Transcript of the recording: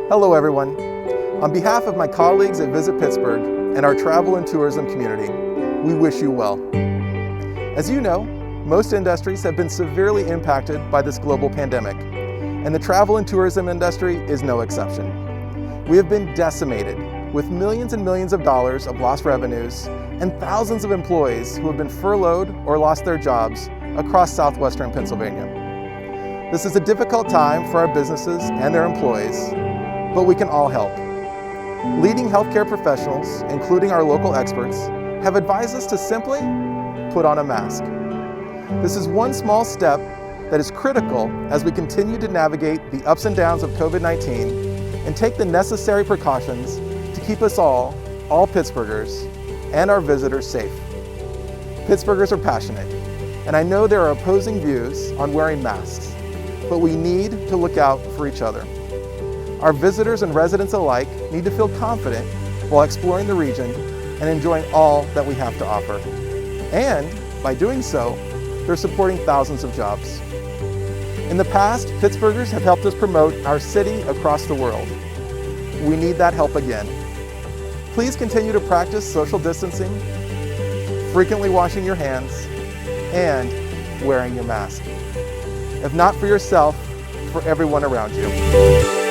Hello everyone. On behalf of my colleagues at Visit Pittsburgh and our travel and tourism community, we wish you well. As you know, most industries have been severely impacted by this global pandemic, and the travel and tourism industry is no exception. We have been decimated with millions and millions of dollars of lost revenues and thousands of employees who have been furloughed or lost their jobs across southwestern Pennsylvania. This is a difficult time for our businesses and their employees, but we can all help. Leading healthcare professionals, including our local experts, have advised us to simply put on a mask. This is one small step that is critical as we continue to navigate the ups and downs of COVID-19 and take the necessary precautions to keep us all Pittsburghers, and our visitors safe. Pittsburghers are passionate, and I know there are opposing views on wearing masks, but we need to look out for each other. Our visitors and residents alike need to feel confident while exploring the region and enjoying all that we have to offer. And by doing so, they're supporting thousands of jobs. In the past, Pittsburghers have helped us promote our city across the world. We need that help again. Please continue to practice social distancing, frequently washing your hands, and wearing your mask. If not for yourself, for everyone around you.